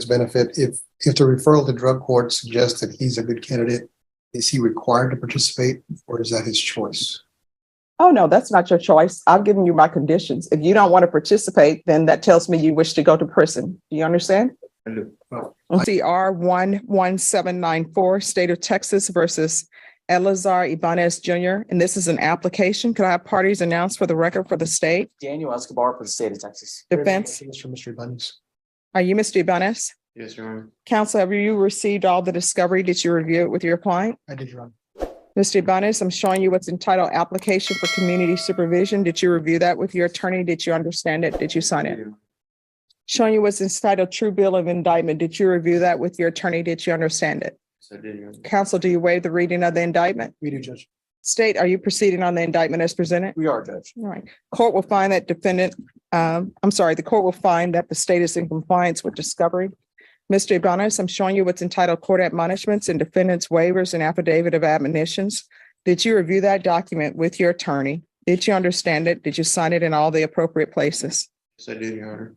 benefit, if the referral to drug court suggests that he's a good candidate, is he required to participate or is that his choice? Oh, no, that's not your choice. I've given you my conditions. If you don't want to participate, then that tells me you wish to go to prison. Do you understand? I do. Well, CR 11794, State of Texas versus Elazar Ibanez Jr. And this is an application. Could I have parties announced for the record for the state? Daniel Escobar for the state of Texas. Defense. For Mr. Ibanez. Are you Mr. Ibanez? Yes, Your Honor. Counsel, have you received all the discovery? Did you review it with your client? I did, Your Honor. Mr. Ibanez, I'm showing you what's entitled application for community supervision. Did you review that with your attorney? Did you understand it? Did you sign it? Showing you what's entitled true bill of indictment. Did you review that with your attorney? Did you understand it? Yes, I did, Your Honor. Counsel, do you waive the reading of the indictment? We do, Judge. State, are you proceeding on the indictment as presented? We are, Judge. All right. Court will find that the court will find that the state is in compliance with discovery. Mr. Ibanez, I'm showing you what's entitled court admonishments and defendant's waivers and affidavit of admonitions. Did you review that document with your attorney? Did you understand it? Did you sign it in all the appropriate places? Yes, I did, Your Honor.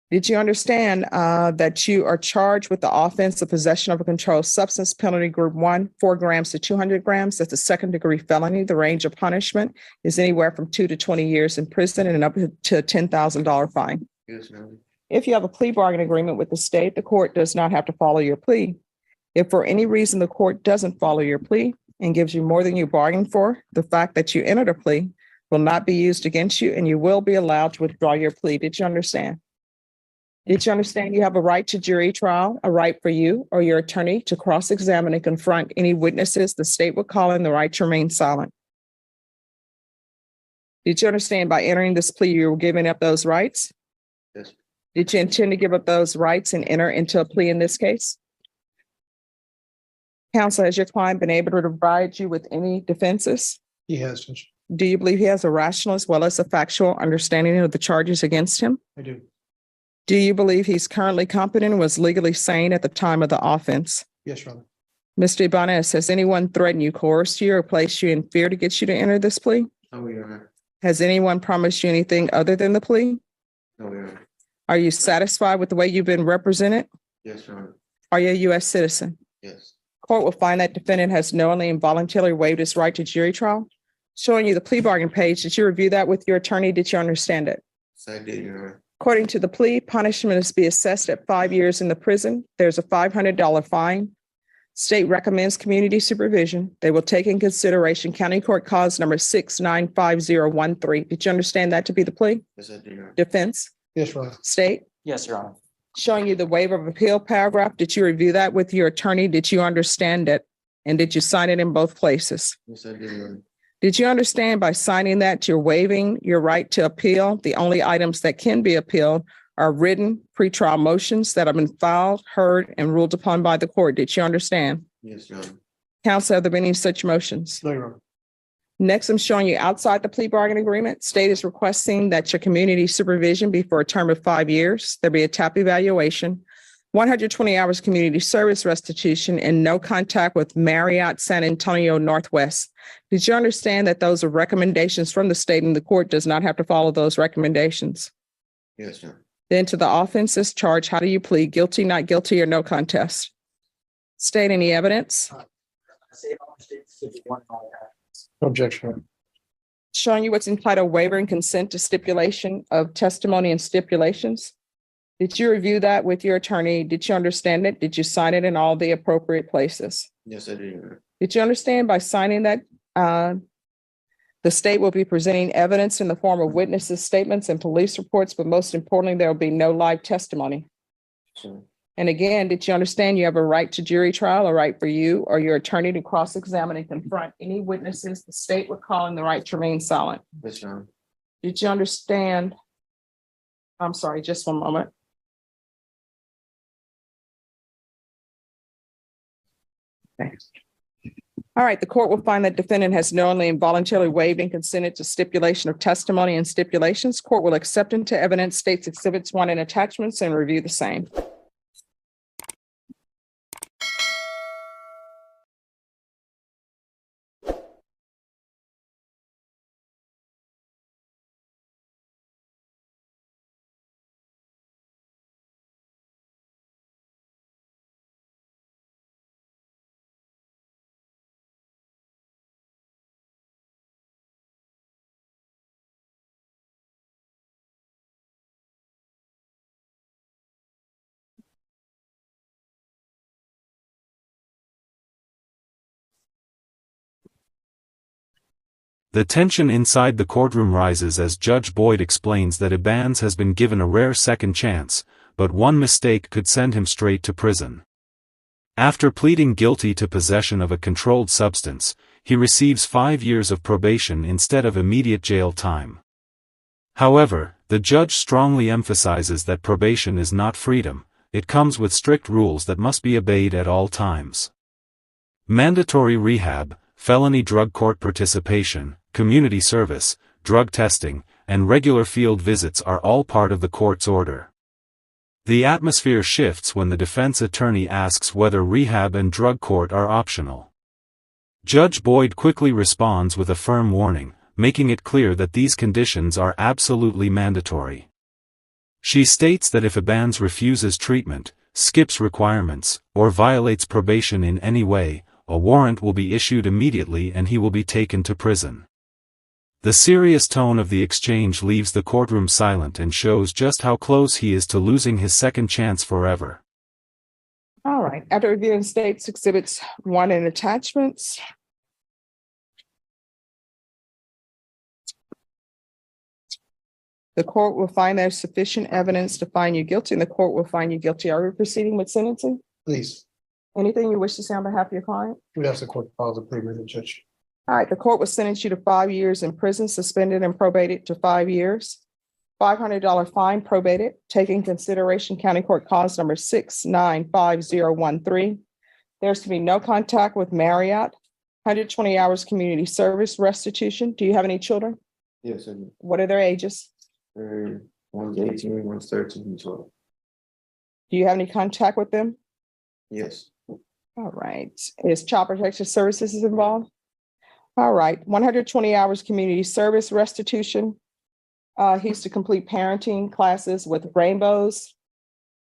Did you understand that you are charged with the offense of possession of a controlled substance, penalty group 1, 4 grams to 200 grams? That's a second-degree felony. The range of punishment is anywhere from 2 to 20 years in prison and up to a $10,000 fine. Yes, Your Honor. If you have a plea bargain agreement with the state, the court does not have to follow your plea. If for any reason the court doesn't follow your plea and gives you more than you bargained for, the fact that you entered a plea will not be used against you and you will be allowed to withdraw your plea. Did you understand? Did you understand you have a right to jury trial, a right for you or your attorney to cross-examine and confront any witnesses the state would call in, the right to remain silent? Did you understand by entering this plea, you were giving up those rights? Yes. Did you intend to give up those rights and enter into a plea in this case? Counsel, has your client been able to provide you with any defenses? He has, Judge. Do you believe he has a rational as well as a factual understanding of the charges against him? I do. Do you believe he's currently competent and was legally sane at the time of the offense? Yes, Your Honor. Mr. Ibanez, has anyone threatened you, coerced you, or placed you in fear to get you to enter this plea? No, Your Honor. Has anyone promised you anything other than the plea? No, Your Honor. Are you satisfied with the way you've been represented? Yes, Your Honor. Are you a U.S. citizen? Yes. Court will find that defendant has knowingly and voluntarily waived his right to jury trial. Showing you the plea bargain page. Did you review that with your attorney? Did you understand it? Yes, I did, Your Honor. According to the plea, punishment is to be assessed at 5 years in the prison. There's a $500 fine. State recommends community supervision. They will take in consideration County Court Cause number 695013. Did you understand that to be the plea? Yes, I did, Your Honor. Defense? Yes, Your Honor. State? Yes, Your Honor. Showing you the waiver of appeal paragraph. Did you review that with your attorney? Did you understand it? And did you sign it in both places? Yes, I did, Your Honor. Did you understand by signing that you're waiving your right to appeal? The only items that can be appealed are written pretrial motions that have been filed, heard, and ruled upon by the court. Did you understand? Yes, Your Honor. Counsel, have there been any such motions? No, Your Honor. Next, I'm showing you outside the plea bargain agreement. State is requesting that your community supervision be for a term of 5 years. There be a TAP evaluation, 120 hours community service restitution, and no contact with Marriott San Antonio Northwest. Did you understand that those are recommendations from the state and the court does not have to follow those recommendations? Yes, Your Honor. Then to the offenses charged, how do you plead? Guilty, not guilty, or no contest? State, any evidence? No objection. Showing you what's entitled waiver and consent to stipulation of testimony and stipulations. Did you review that with your attorney? Did you understand it? Did you sign it in all the appropriate places? Yes, I did, Your Honor. Did you understand by signing that the state will be presenting evidence in the form of witnesses' statements and police reports, but most importantly, there will be no live testimony? Sure. And again, did you understand you have a right to jury trial, a right for you or your attorney to cross-examine and confront any witnesses the state would call in the right to remain silent? Yes, Your Honor. Did you understand? I'm sorry, just one moment. Okay. All right, the court will find that defendant has knowingly and voluntarily waived and consented to stipulation of testimony and stipulations. Court will accept into evidence states exhibits 1 and attachments and review the same. The tension inside the courtroom rises as Judge Boyd explains that Ibanez has been given a rare second chance, but one mistake could send him straight to prison. After pleading guilty to possession of a controlled substance, he receives 5 years of probation instead of immediate jail time. However, the judge strongly emphasizes that probation is not freedom, it comes with strict rules that must be obeyed at all times. Mandatory rehab, felony drug court participation, community service, drug testing, and regular field visits are all part of the court's order. The atmosphere shifts when the defense attorney asks whether rehab and drug court are optional. Judge Boyd quickly responds with a firm warning, making it clear that these conditions are absolutely mandatory. She states that if Ibanez refuses treatment, skips requirements, or violates probation in any way, a warrant will be issued immediately and he will be taken to prison. The serious tone of the exchange leaves the courtroom silent and shows just how close he is to losing his second chance forever. All right, after reviewing State's Exhibits 1 and attachments, the court will find there's sufficient evidence to find you guilty, and the court will find you guilty. Are we proceeding with sentencing? Please, Anything you wish to say on behalf of your client? we'd ask the court to follow the plea agreement, Judge. All right, the court will sentence you to 5 years in prison, suspended and probated to 5 years. $500 fine probated, taking consideration County Court Cause number 695013. There's to be no contact with Marriott, 120 hours community service restitution. Do you have any children? Yes, I do. What are their ages? One's 18, one's 13, and 12. Do you have any contact with them? Yes. All right. Is Child Protection Services involved? All right. 120 hours community service restitution. He's to complete parenting classes with Rainbows.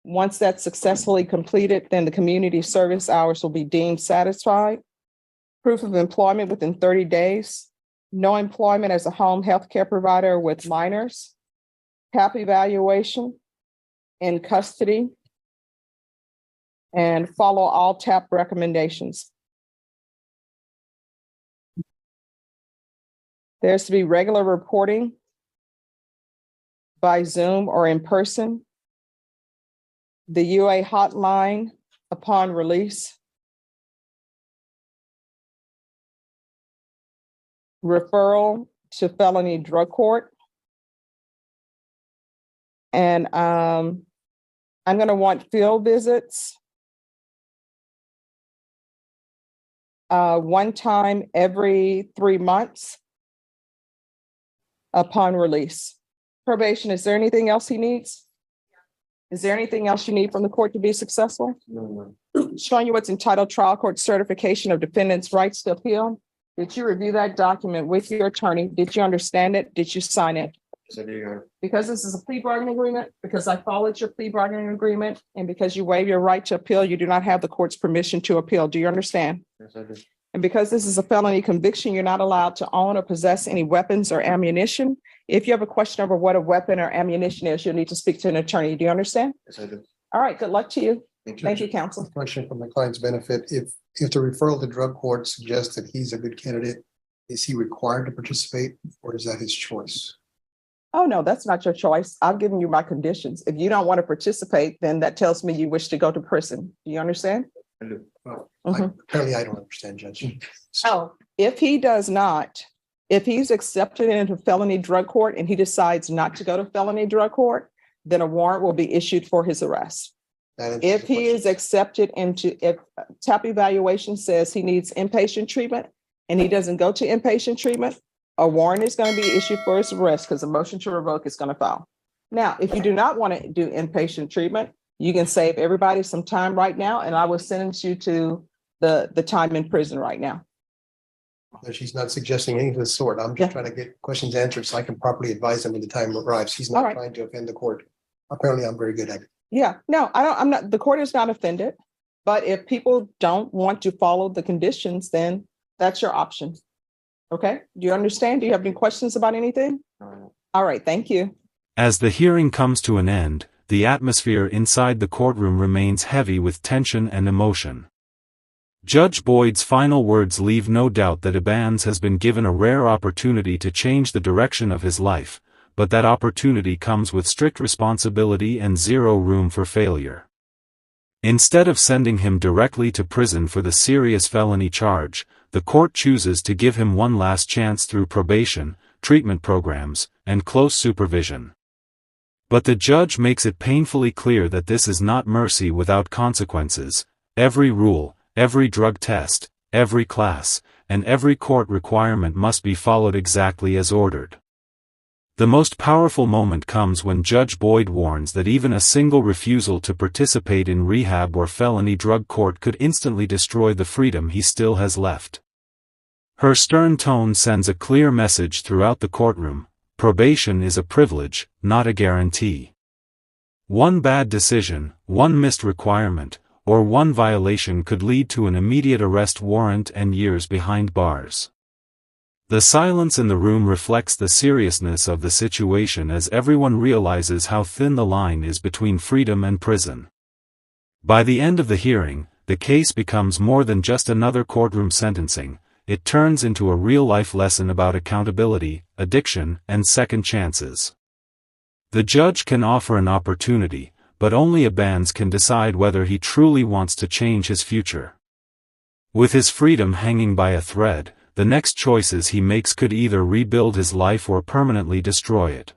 Once that's successfully completed, then the community service hours will be deemed satisfied. Proof of employment within 30 days. No employment as a home health care provider with minors. PAP evaluation in custody. And follow all TAP recommendations. There's to be regular reporting by Zoom or in person. The UA hotline upon release. Referral to felony drug court. And I'm going to want field visits. One time every 3 months upon release. Probation, is there anything else he needs? Is there anything else you need from the court to be successful? No. Showing you what's entitled Trial Court Certification of Defendant's Rights to Appeal. Did you review that document with your attorney? Did you understand it? Did you sign it? Yes, I do, Your Honor. Because this is a plea bargaining agreement, because I followed your plea bargaining agreement, and because you waive your right to appeal, you do not have the court's permission to appeal. Do you understand? Yes, I do. And because this is a felony conviction, you're not allowed to own or possess any weapons or ammunition. If you have a question over what a weapon or ammunition is, you'll need to speak to an attorney. Do you understand? Yes, I do. All right, good luck to you. Thank you. Counsel. Question for my client's benefit. If the referral to drug court suggests that he's a good candidate, is he required to participate or is that his choice? Oh, no, that's not your choice. I've given you my conditions. If you don't want to participate, then that tells me you wish to go to prison. Do you understand? I do. Well, Mhm. apparently I don't understand, Judge. Oh, if he does not, if he's accepted into felony drug court and he decides not to go to felony drug court, then a warrant will be issued for his arrest. That answers If the he question. is accepted into, if TAP evaluation says he needs inpatient treatment and he doesn't go to inpatient treatment, a warrant is going to be issued for his arrest because a motion to revoke is going to file. Now, if you do not want to do inpatient treatment, you can save everybody some time right now, and I will sentence you to the time in prison right now. She's not suggesting anything of the sort. I'm Yeah. just trying to get questions answered so I can properly advise him when the time arrives. He's All not right. trying to offend the court. Apparently, I'm very good at it. Yeah, no, I'm not, the court is not offended, but if people don't want to follow the conditions, then that's your option. Okay, do you understand? Do you have any questions about anything? All right, thank you. As the hearing comes to an end, the atmosphere inside the courtroom remains heavy with tension and emotion. Judge Boyd's final words leave no doubt that Ibanez has been given a rare opportunity to change the direction of his life, but that opportunity comes with strict responsibility and zero room for failure. Instead of sending him directly to prison for the serious felony charge, the court chooses to give him one last chance through probation, treatment programs, and close supervision. But the judge makes it painfully clear that this is not mercy without consequences. Every rule, every drug test, every class, and every court requirement must be followed exactly as ordered. The most powerful moment comes when Judge Boyd warns that even a single refusal to participate in rehab or felony drug court could instantly destroy the freedom he still has left. Her stern tone sends a clear message throughout the courtroom: probation is a privilege, not a guarantee. One bad decision, one missed requirement, or one violation could lead to an immediate arrest warrant and years behind bars. The silence in the room reflects the seriousness of the situation as everyone realizes how thin the line is between freedom and prison. By the end of the hearing, the case becomes more than just another courtroom sentencing. It turns into a real-life lesson about accountability, addiction, and second chances. The judge can offer an opportunity, but only Ibanez can decide whether he truly wants to change his future. With his freedom hanging by a thread, the next choices he makes could either rebuild his life or permanently destroy it.